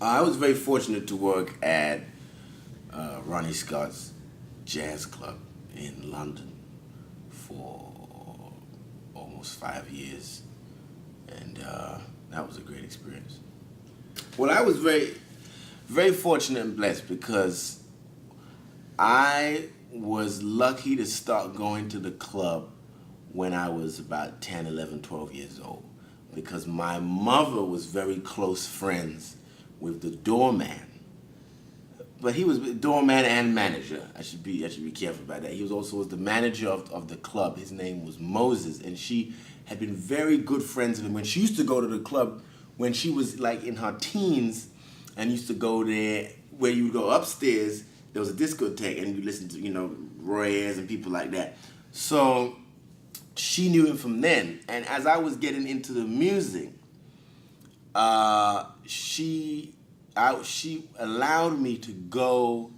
I was very fortunate to work at Ronnie Scott's Jazz Club in London for almost 5 years, and that was a great experience. Well, I was very fortunate and blessed because I was lucky to start going to the club when I was about 10, 11, 12 years old because my mother was very close friends with the doorman. But he was doorman and manager. I should be careful about that. He was also the manager of the club. His name was Moses, and she had been very good friends with him when she used to go to the club when she was like in her teens, and used to go there where you would go upstairs. There was a discotheque, and you listen to Roy Ayers and people like that. So she knew him from then, and as I was getting into the music, she allowed me to go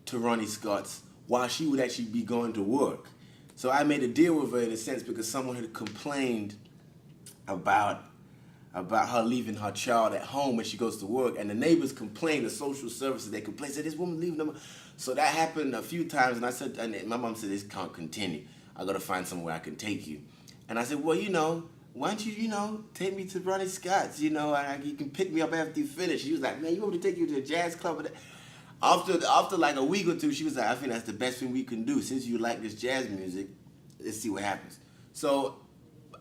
to Ronnie Scott's while she would actually be going to work. So I made a deal with her in a sense because someone had complained about her leaving her child at home when she goes to work, and the neighbors complained, the social services, they complained, said this woman leaving them. So that happened a few times, and I said, and my mom said, this can't continue. I gotta find somewhere I can take you. And I said, well, why don't you, take me to Ronnie Scott's, and you can pick me up after you finish. She was like, man, you want me to take you to a jazz club? After like a week or two, she was like, I think that's the best thing we can do. Since you like this jazz music, let's see what happens. So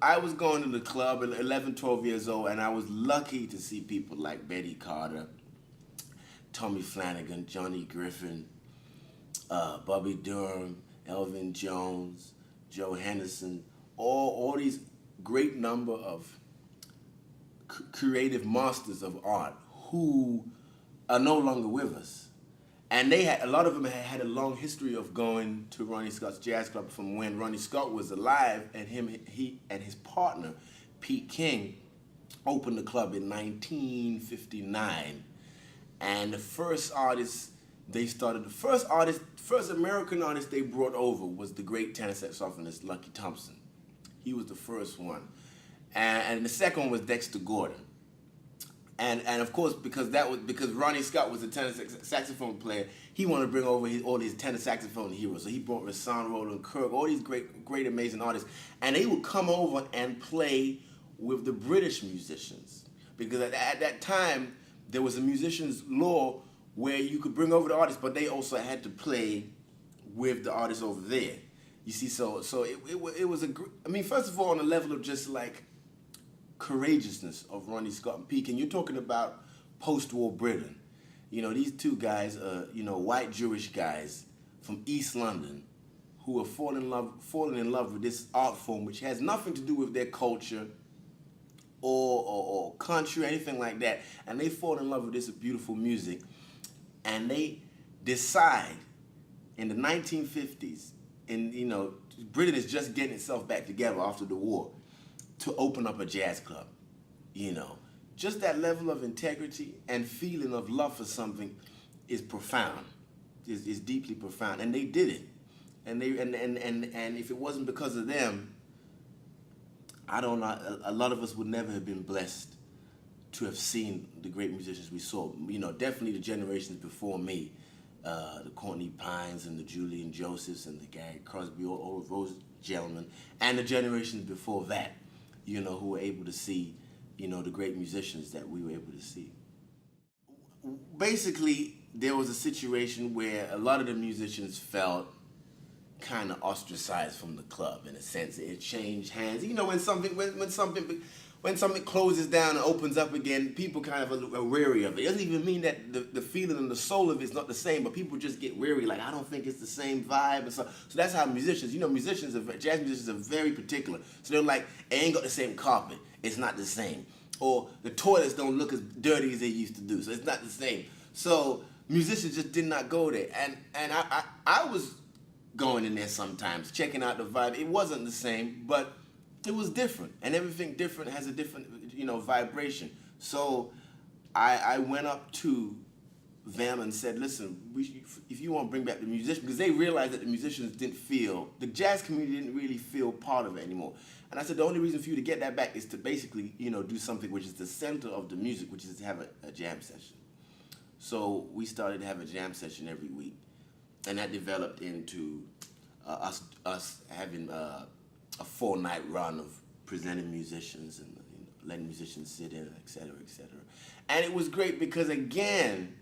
I was going to the club at 11, 12 years old, and I was lucky to see people like Betty Carter, Tommy Flanagan, Johnny Griffin, Bobby Durham, Elvin Jones, Joe Henderson, all these great number of creative masters of art who are no longer with us. And a lot of them had a long history of going to Ronnie Scott's Jazz Club from when Ronnie Scott was alive, and he and his partner, Pete King, opened the club in 1959. And the first American artist they brought over was the great tenor saxophonist Lucky Thompson. He was the first one. And the second one was Dexter Gordon. And of course, because Ronnie Scott was a tenor saxophone player, he wanted to bring over all his tenor saxophone heroes. So he brought Rahsaan Roland Kirk, all these great, amazing artists. And they would come over and play with the British musicians. Because at that time, there was a musician's law where you could bring over the artists, but they also had to play with the artists over there. You see, so it was first of all, on a level of just like courageousness of Ronnie Scott and Pete, and you're talking about post-war Britain. These two guys are, white Jewish guys from East London who are falling in love with this art form, which has nothing to do with their culture or country or anything like that. And they fall in love with this beautiful music, and they decide in the 1950s, and Britain is just getting itself back together after the war, to open up a jazz club. Just that level of integrity and feeling of love for something is profound, is deeply profound, and they did it. And if it wasn't because of them, I don't know, a lot of us would never have been blessed to have seen the great musicians we saw. Definitely the generations before me, the Courtney Pines and the Julian Josephs and the Gary Crosby, all of those gentlemen, and the generations before that, who were able to see, the great musicians that we were able to see. Basically, there was a situation where a lot of the musicians felt kind of ostracized from the club in a sense. It changed hands. When something closes down and opens up again, people kind of are wary of it. It doesn't even mean that the feeling and the soul of it's not the same, but people just get wary. Like, I don't think it's the same vibe. And so that's how musicians, jazz musicians are very particular. So they're like, it ain't got the same carpet. It's not the same. Or the toilets don't look as dirty as they used to do. So it's not the same. So musicians just did not go there. And I was going in there sometimes, checking out the vibe. It wasn't the same, but it was different, and everything different has a different, vibration. So I went up to them and said, listen, if you want to bring back the musicians, because they realized that the musicians didn't feel, the jazz community didn't really feel part of it anymore. And I said, the only reason for you to get that back is to basically, do something which is the center of the music, which is to have a jam session. So we started to have a jam session every week. And that developed into us having a 4-night run of presenting musicians and letting musicians sit in, et cetera, et cetera. And it was great because, again,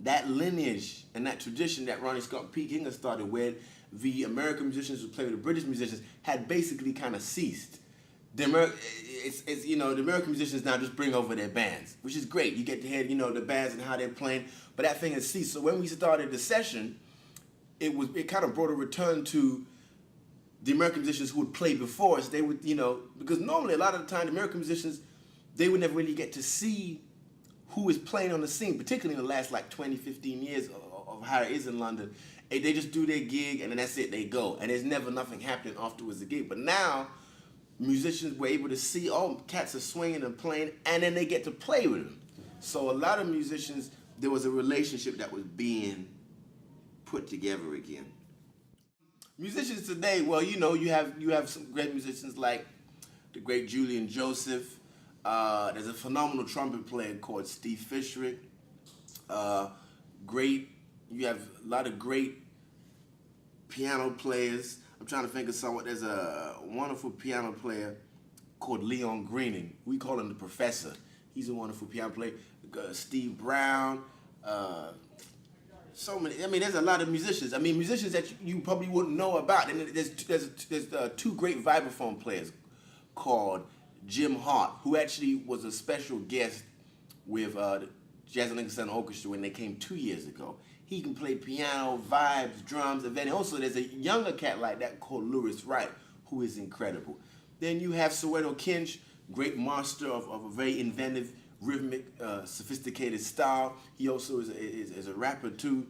that lineage and that tradition that Ronnie Scott P. King started, where the American musicians would play with the British musicians, had basically kind of ceased. The American musicians now just bring over their bands, which is great. You get to hear, the bands and how they're playing, but that thing has ceased. So when we started the session, it kind of brought a return to the American musicians who would play before us. They would, because normally a lot of the time the American musicians, they would never really get to see who is playing on the scene, particularly in the last 20, 15 years of how it is in London. They just do their gig and then that's it, they go. And there's never nothing happening afterwards the gig. But now, musicians were able to see, cats are swinging and playing, and then they get to play with them. So a lot of musicians, there was a relationship that was being put together again. Musicians today, well, you have some great musicians like the great Julian Joseph. There's a phenomenal trumpet player called Steve Fisherick. You have a lot of great piano players. I'm trying to think of someone. There's a wonderful piano player called Leon Greening. We call him the Professor. He's a wonderful piano player. Steve Brown. So many. There's a lot of musicians. Musicians that you probably wouldn't know about. And there's two great vibraphone players called Jim Hart, who actually was a special guest with the Jazz and Lincoln Orchestra when they came 2 years ago. He can play piano, vibes, drums, and then also there's a younger cat like that called Lewis Wright, who is incredible. Then you have Soweto Kinch, great master of a very inventive, rhythmic, sophisticated style. He also is a rapper too.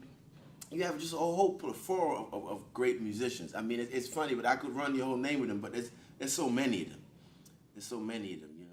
You have just a whole plethora of great musicians. It's funny, but I could run your whole name with them, but there's so many of them. There's so many of them,